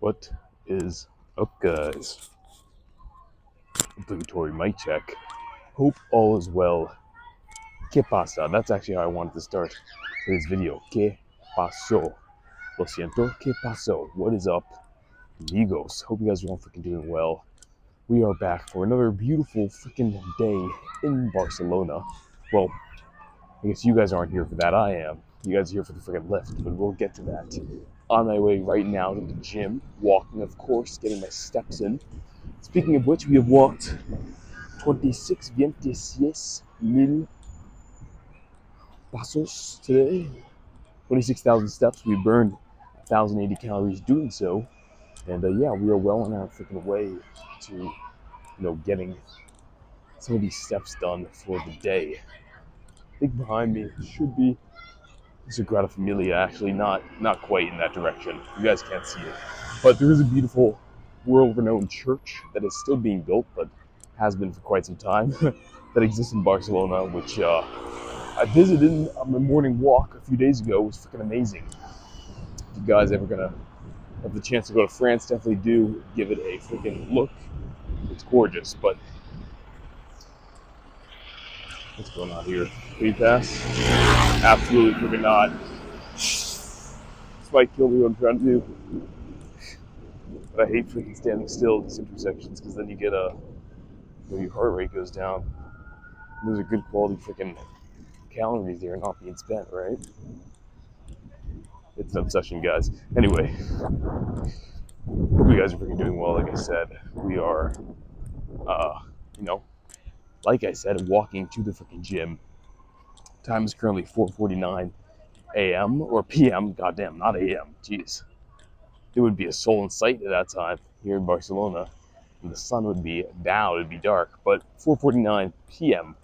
What is up, guys? Obligatory mic check. Hope all is well. ¿Qué pasa? That's actually how I wanted to start today's video. ¿Qué pasó? Lo siento. ¿Qué pasó? What is up, amigos? Hope you guys are all freaking doing well. We are back for another beautiful freaking day in Barcelona. Well, I guess you guys aren't here for that. I am. You guys are here for the freaking lift, but we'll get to that. On my way right now to the gym, walking, of course, getting my steps in. Speaking of which, we have walked 26,000 pasos today. 26,000 steps. We burned 1,080 calories doing so. And yeah, we are well on our freaking way to, getting some of these steps done for the day. I think behind me should be Sagrada Familia, actually not quite in that direction. You guys can't see it. But there is a beautiful world-renowned church that is still being built, but has been for quite some time, that exists in Barcelona, which I visited on my morning walk a few days ago. It was freaking amazing. If you guys ever gonna have the chance to go to France, definitely do give it a freaking look. It's gorgeous, but what's going on here? Free pass? Absolutely freaking not. This might kill me what I'm trying to do. But I hate freaking standing still at these intersections because then you get your heart rate goes down. And those are good quality freaking calories there not being spent, right? It's an obsession, guys. Anyway, hope you guys are freaking doing well. Like I said, we are, like I said, walking to the freaking gym. Time is currently 4:49 a.m. or p.m. Goddamn, not a.m. Jeez. It would be a soul in sight at that time here in Barcelona. And the sun would be down, it would be dark. But 4:49 p.m.,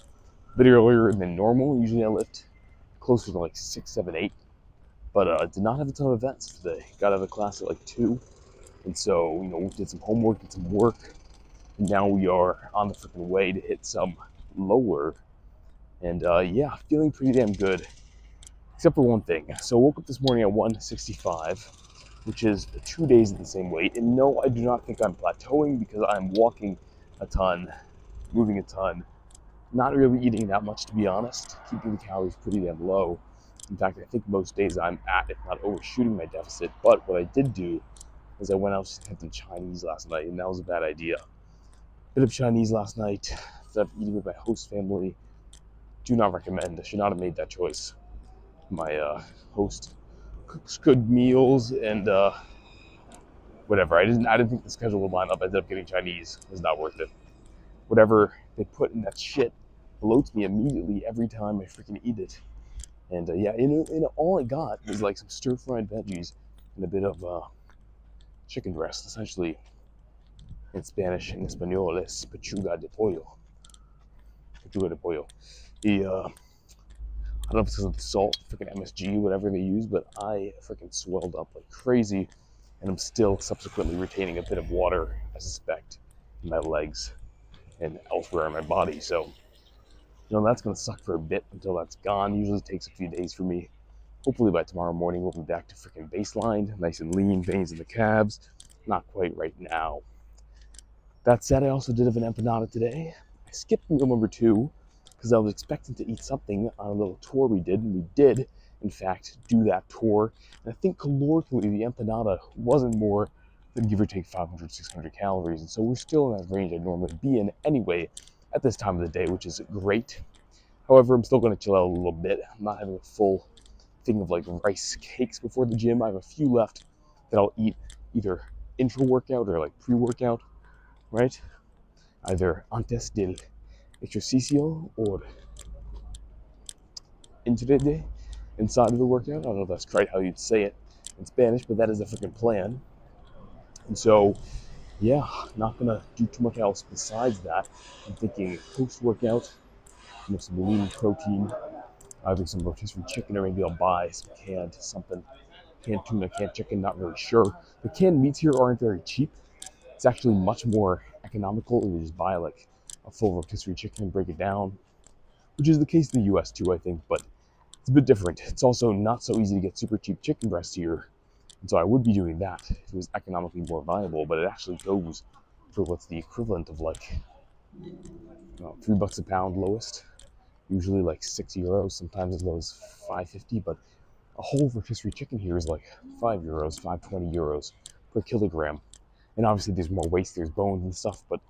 a bit earlier than normal. Usually I lift closer to like 6, 7, 8. But I did not have a ton of events today. Got out of class at like 2. And so, we did some homework, did some work. And now we are on the freaking way to hit some lower. And yeah, feeling pretty damn good. Except for one thing. So I woke up this morning at 165, which is 2 days at the same weight. And no, I do not think I'm plateauing because I'm walking a ton, moving a ton, not really eating that much, to be honest, keeping the calories pretty damn low. In fact, I think most days I'm at, if not overshooting my deficit. But what I did do is I went out and had some Chinese last night, and that was a bad idea. Bit of Chinese last night, instead of eating with my host family. Do not recommend. I should not have made that choice. My host cooks good meals and whatever. I didn't think the schedule would line up. I ended up getting Chinese. It was not worth it. Whatever they put in that shit bloats me immediately every time I freaking eat it. And yeah, all I got was like some stir-fried veggies and a bit of chicken breast. Essentially, in Spanish, in Espanol, es pechuga de pollo. Pechuga de pollo. I don't know if it's because of the salt, freaking MSG, whatever they use, but I freaking swelled up like crazy, and I'm still subsequently retaining a bit of water, I suspect, in my legs and elsewhere in my body. So, that's going to suck for a bit until that's gone. Usually takes a few days for me. Hopefully by tomorrow morning we'll be back to freaking baseline, nice and lean, veins in the calves. Not quite right now. That said, I also did have an empanada today. I skipped meal number 2 because I was expecting to eat something on a little tour we did, and we did, in fact, do that tour. And I think calorically, the empanada wasn't more than give or take 500, 600 calories, and so we're still in that range I'd normally be in anyway at this time of the day, which is great. However, I'm still going to chill out a little bit. I'm not having a full thing of like rice cakes before the gym. I have a few left that I'll eat either intra-workout or like pre-workout, right? Either antes del ejercicio or inside of the workout. I don't know if that's quite how you'd say it in Spanish, but that is the freaking plan. And so, yeah, not gonna do too much else besides that. I'm thinking post-workout, some lean protein, either some rotisserie chicken or maybe I'll buy some canned tuna, canned chicken, not really sure. The canned meats here aren't very cheap. It's actually much more economical to just buy like a full rotisserie chicken and break it down, which is the case in the US too, I think, but it's a bit different. It's also not so easy to get super cheap chicken breasts here And so I would be doing that if it was economically more viable, but it actually goes for what's the equivalent of like $3 a pound lowest, usually like €6, sometimes as low as 5.50. But a whole rotisserie chicken here is like €5, 5.20 euros per kilogram. And obviously there's more waste, there's bones and stuff, but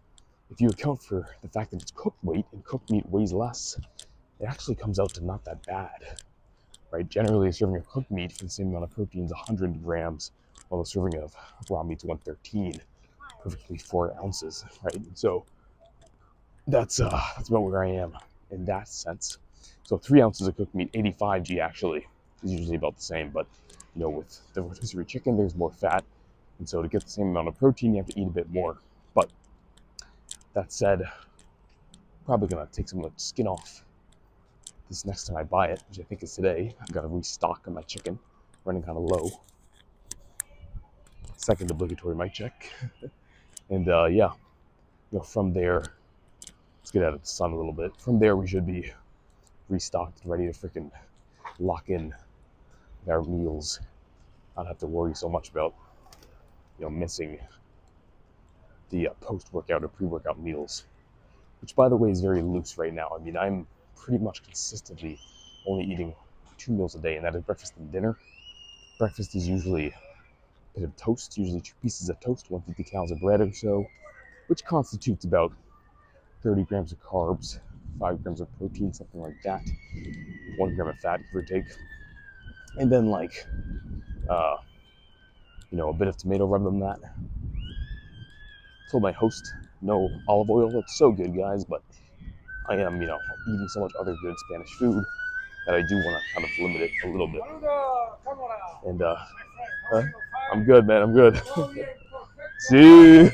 if you account for the fact that it's cooked weight and cooked meat weighs less, it actually comes out to not that bad, right? Generally, a serving of cooked meat for the same amount of protein is 100 grams, while a serving of raw meat is 113, perfectly 4 ounces, right? So that's about where I am in that sense. So 3 ounces of cooked meat, 85 g actually, is usually about the same. But with the rotisserie chicken, there's more fat, and so to get the same amount of protein, you have to eat a bit more. But that said, probably gonna take some of the skin off this next time I buy it, which I think is today. I've got to restock on my chicken, running kind of low. Second obligatory mic check. And yeah, from there, let's get out of the sun a little bit. From there, we should be restocked and ready to freaking lock in our meals. Not have to worry so much about missing the post-workout or pre-workout meals, which by the way is very loose right now. I mean, I'm pretty much consistently only eating 2 meals a day, and that is breakfast and dinner. Breakfast is usually a bit of toast, usually 2 pieces of toast, 150 calories of bread or so, which constitutes about 30 grams of carbs, 5 grams of protein, something like that, 1 gram of fat, give or take. And then a bit of tomato rub on that. Told my host, no olive oil. It's so good, guys, but I am, eating so much other good Spanish food that I do want to kind of limit it a little bit. And I'm good, man. I'm good. See?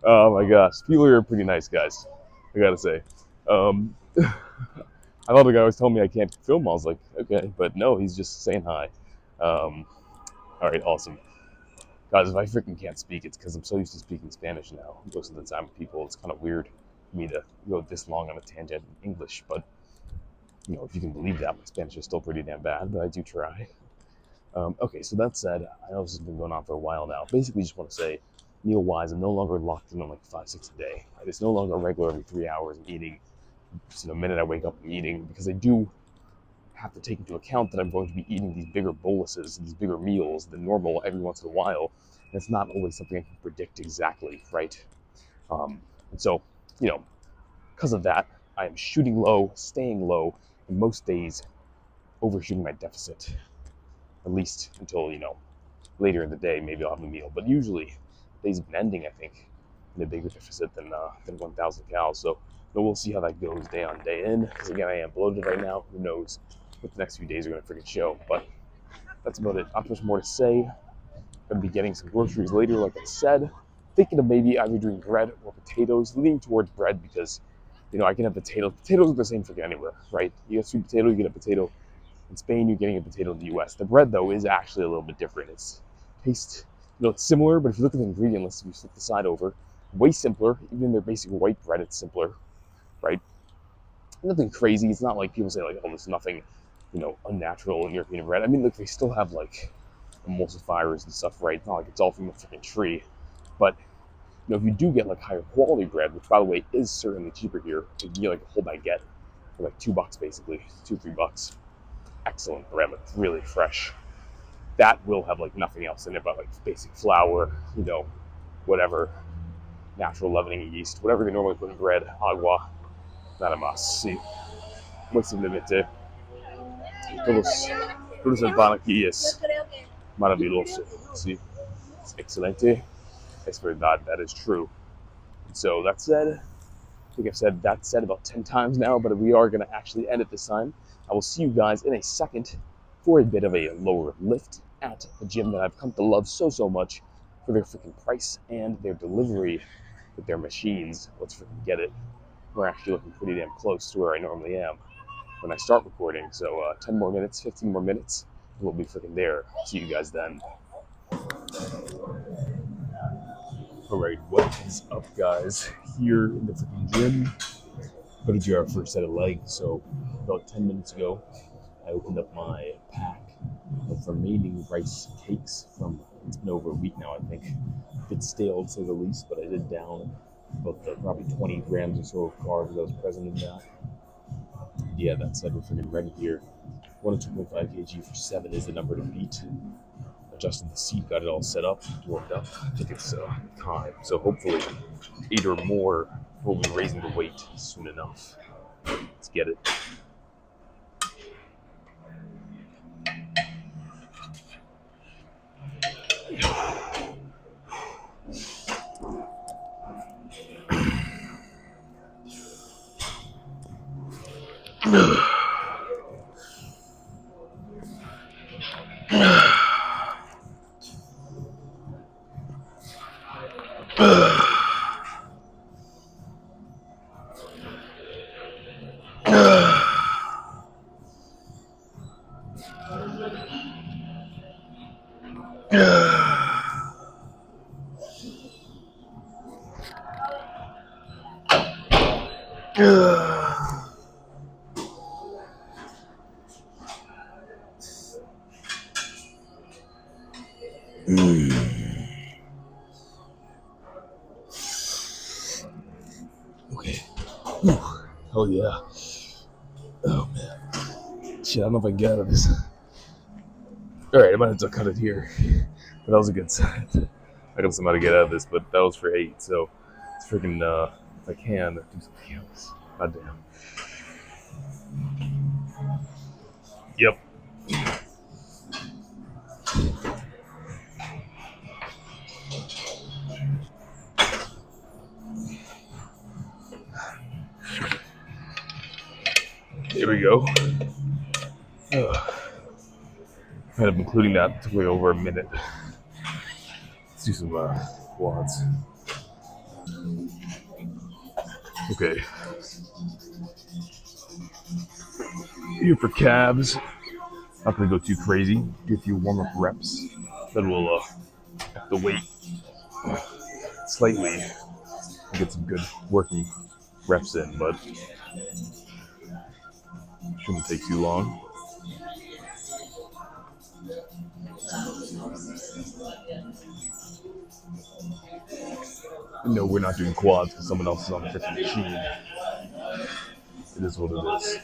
Oh my gosh, people here are pretty nice guys, I gotta say. I thought the guy was telling me I can't film. I was like, okay, but no, he's just saying hi. All right, awesome. Guys, if I freaking can't speak, it's because I'm so used to speaking Spanish now. Most of the time with people, it's kind of weird for me to go this long on a tangent in English, but if you can believe that, my Spanish is still pretty damn bad, but I do try. Okay, so that said, I know this has been going on for a while now. Basically, just want to say, meal-wise, I'm no longer locked in on like 5-6 a day. Right? It's no longer regular every 3 hours I'm eating. Just the minute I wake up, I'm eating, because I do have to take into account that I'm going to be eating these bigger boluses, these bigger meals than normal every once in a while. And it's not always something I can predict exactly, right? And so, because of that, I am shooting low, staying low, and most days overshooting my deficit, at least until, later in the day, maybe I'll have a meal. But usually, days have been ending, I think, in a bigger deficit than 1,000 calories. So we'll see how that goes day on, day in. Because again, I am bloated right now. Who knows what the next few days are going to freaking show. But that's about it. Not much more to say. Going to be getting some groceries later, like I said. Thinking of maybe either doing bread or potatoes. Leaning towards bread because, I can have potatoes. Potatoes are the same freaking anywhere, right? You get sweet potato, you get a potato. In Spain, you're getting a potato in the US. The bread, though, is actually a little bit different. It's taste, it's similar, but if you look at the ingredient list, if you flip the side over, way simpler. Even in their basic white bread, it's simpler, right? Nothing crazy. It's not like people say, like, oh, there's nothing, unnatural in European bread. I mean, look, they still have, like, emulsifiers and stuff, right? It's not like it's all from a freaking tree. But, if you do get, like, higher quality bread, which, by the way, is certainly cheaper here, you can get, like, a whole baguette for, like, $2, basically, $2-3. Excellent bread, but really fresh. That will have like nothing else in it but like basic flour, whatever, natural leavening yeast, whatever they normally put in bread, agua, nada más. Sí, muy simplemente. Todos el pan aquí es maravilloso. Sí, es excelente. Es verdad, that is true. So that said, I think I've said that said about 10 times now, but we are going to actually end it this time. I will see you guys in a second for a bit of a lower lift at the gym that I've come to love so much for their freaking price and their delivery with their machines. Let's freaking get it. We're actually looking pretty damn close to where I normally am when I start recording. So 10 more minutes, 15 more minutes, and we'll be freaking there. See you guys then. All right, what is up, guys? Here in the freaking gym. Go to do our first set of legs. So about 10 minutes ago, I opened up my pack of remaining rice cakes from, it's been over a week now, I think. A bit stale to say the least, but I did down about probably 20 grams or so of carbs that was present in that. Yeah, that said, we're freaking ready here. 1 to 2.5 kg for 7 is the number to beat. Adjusted the seat, got it all set up, warmed up. I think it's time. So hopefully 8 or more will be raising the weight soon enough. Let's get it. Okay. Oh yeah. Oh man. Shit, I don't know if I can get out of this. Alright, I might have to cut it here. But that was a good sign. I got somehow to get out of this, but that was for 8, so it's freaking if I can do something else. God damn. Yep. Here we go. Kind of including that, took way over a minute. Let's do some quads. Okay. Here for calves. Not gonna go too crazy. Do a few warm-up reps. Then we'll up the weight slightly and get some good working reps in, but shouldn't take too long. No, we're not doing quads because someone else is on the freaking machine. It is what it is.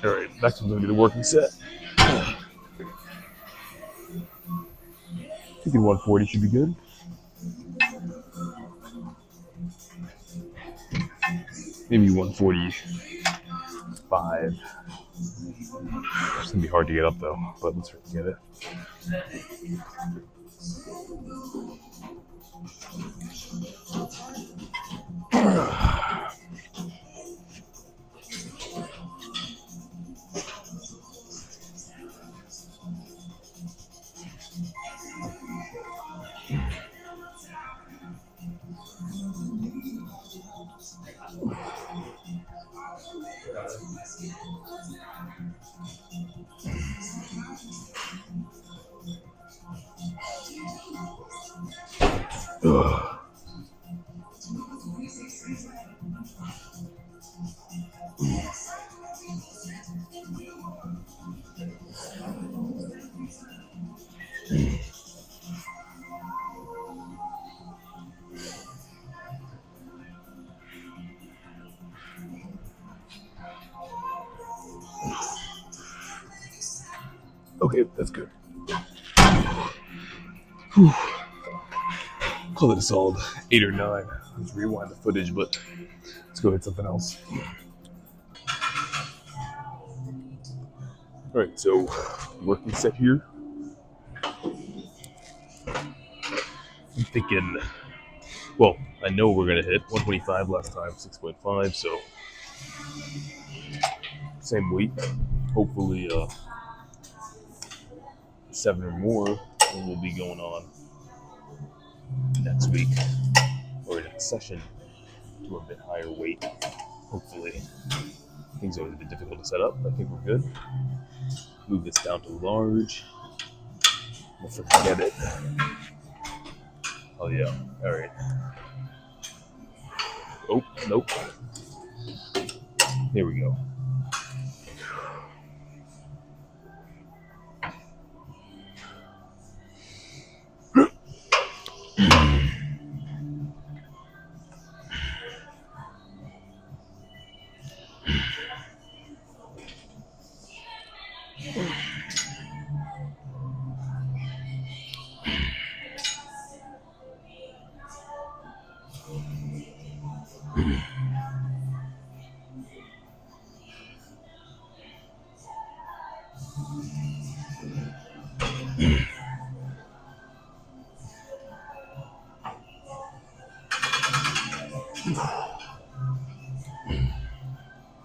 All right, next one's gonna be the working set. Thinking 140 should be good. Maybe 145. It's gonna be hard to get up though, but let's get it. Okay, that's good. Whew. Call it a solid 8 or 9. Let's rewind the footage, but let's go hit something else. All right, so working set here. I'm thinking, well, I know we're gonna hit 125 last time, 6.5, so same weight. Hopefully 7 or more. and will be going on next week or next session to a bit higher weight. Hopefully, things are a bit difficult to set up. I think we're good. Move this down to large. We'll forget it. Oh yeah. All right. Oh nope. Here we go.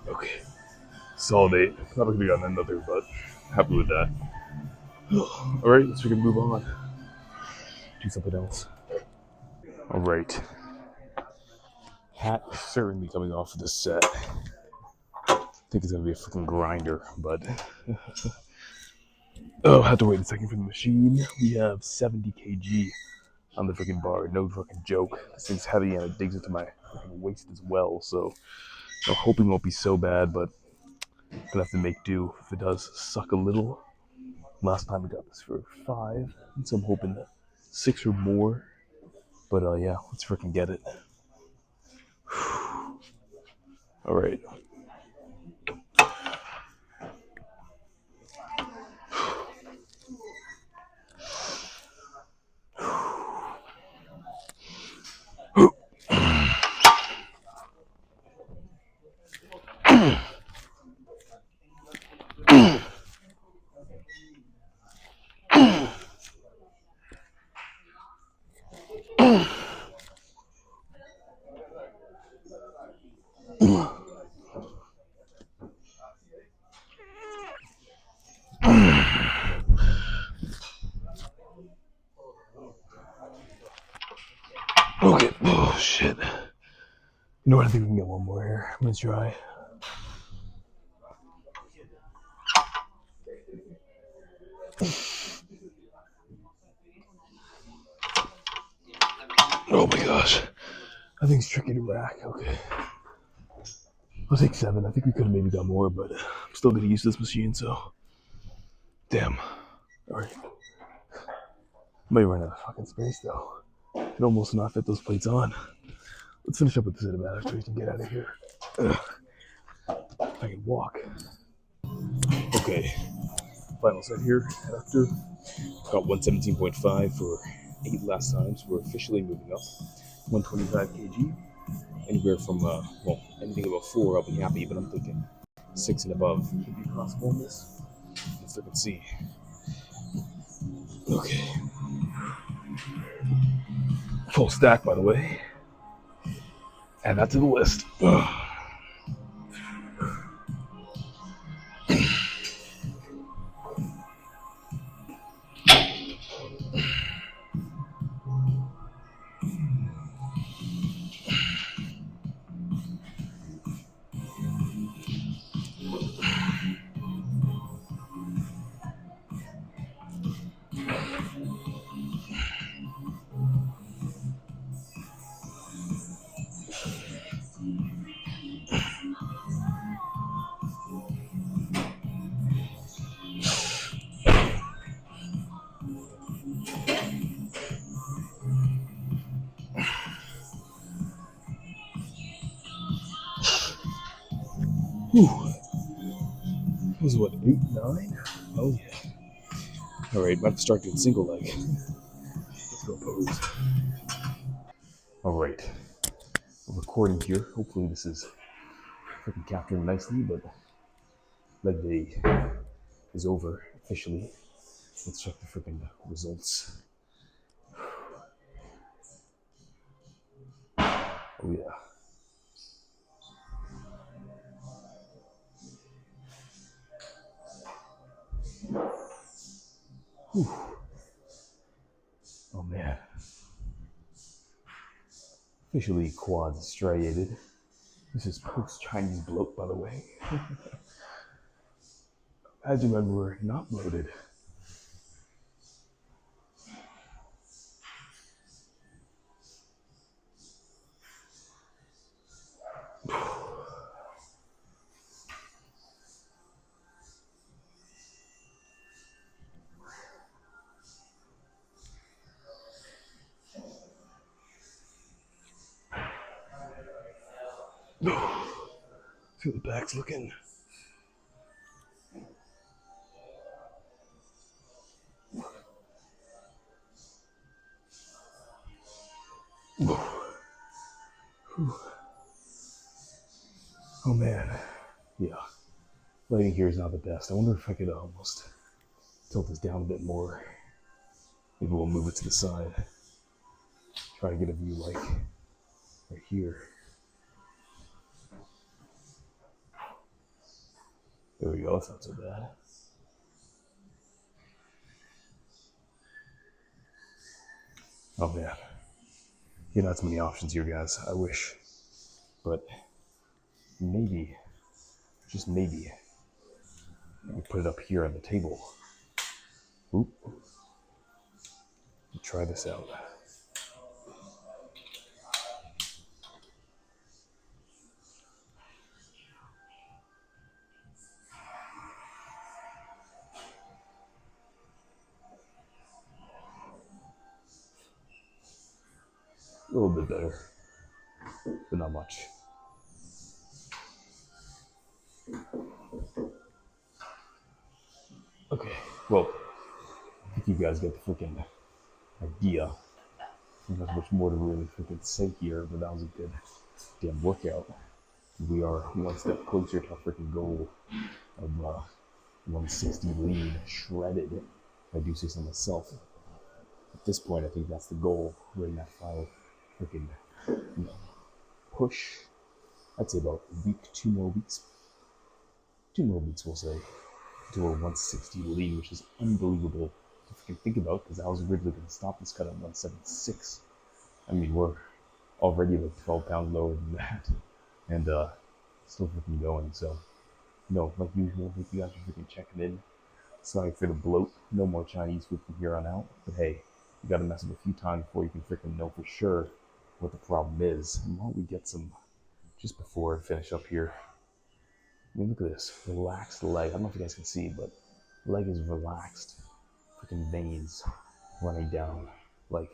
Okay. Solid 8. Probably could have gotten another, but happy with that. All right, so we can move on. Do something else. All right. Hat certainly coming off of this set. I think it's gonna be a freaking grinder, but oh, I have to wait a second for the machine. We have 70 kg on the freaking bar. No fucking joke. This thing's heavy and it digs into my waist as well. So I'm hoping it won't be so bad, but I'm gonna have to make do if it does suck a little. Last time we got this for 5, so I'm hoping 6 or more. But yeah, let's freaking get it. All right. Okay. Oh shit. You know what? I think we can get one more here. I'm gonna try. Oh my gosh. I think it's tricky to rack. Okay. I'll take 7. I think we could have maybe got more, but I'm still gonna use this machine, so. Damn. Alright. Might run out of fucking space though. I can almost not fit those plates on. Let's finish up with the cinematics so we can get out of here. Ugh. If I can walk. Okay. Final set here. After got 117.5 for 8 last times. We're officially moving up. 125 kg. Anywhere from well, anything above 4, I'll be happy. But I'm thinking 6 and above could be possible in this. Let's look and see. Okay. Full stack, by the way. Add that to the list. Ugh. Whew. That was what, 8, 9? Oh yeah. Alright, about to start doing single leg. Let's go pose. Alright. I'm recording here. Hopefully this is freaking capturing nicely, but leg day is over officially. Let's check the freaking results. Oh yeah. Whew. Oh man. Officially quads striated. This is post-Chinese bloat, by the way. Imagine when we're not bloated. See how the back's looking. Oh man. Yeah. Lighting here is not the best. I wonder if I could almost tilt this down a bit more. Maybe we'll move it to the side. Try to get a view like right here. There we go, that's not so bad. Oh man. Not so many options here, guys. I wish. But maybe, just maybe, we put it up here on the table. Oop. Try this out. A little bit better, but not much. Okay, well, I think you guys get the freaking idea. There's not much more to really freaking say here, but that was a good damn workout. We are one step closer to our freaking goal of 160 lean, shredded. If I do say so myself. At this point, I think that's the goal. We're in that final freaking push. I'd say about a week, 2 more weeks. 2 more weeks, we'll say, to a 160 lean, which is unbelievable if you can think about, because I was originally going to stop this cut at 176. I mean, we're already like 12 pounds lower than that, and still freaking going. So, like usual, thank you guys for freaking checking in. Sorry for the bloat. No more Chinese food from here on out. But hey, you gotta mess up a few times before you can freaking know for sure what the problem is. And why don't we get some, just before I finish up here. I mean, look at this. Relaxed leg. I don't know if you guys can see, but the leg is relaxed. Freaking veins running down. Like,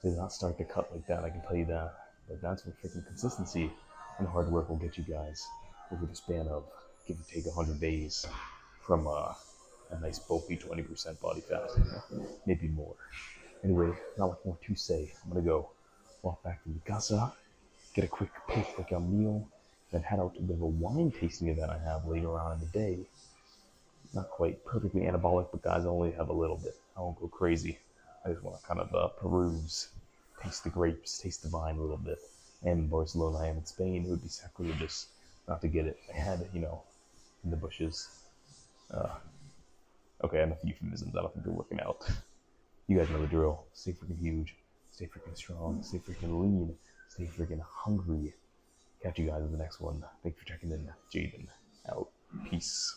did not start to cut like that, I can tell you that. But that's what freaking consistency and hard work will get you guys over the span of, give or take, 100 days from a nice bulky 20% body fat, maybe more. Anyway, not much more to say. I'm gonna go walk back to the casa, get a quick post-workout meal, then head out to a bit of a wine tasting event I have later on in the day. Not quite perfectly anabolic, but guys, I only have a little bit. I won't go crazy. I just want to kind of peruse, taste the grapes, taste the vine a little bit. And in Barcelona, I am in Spain. It would be sacrilegious not to get it. I had, in the bushes. Okay, enough euphemisms. I don't think they're working out. You guys know the drill. Stay freaking huge. Stay freaking strong. Stay freaking lean. Stay freaking hungry. Catch you guys in the next one. Thanks for checking in. Jaden out. Peace.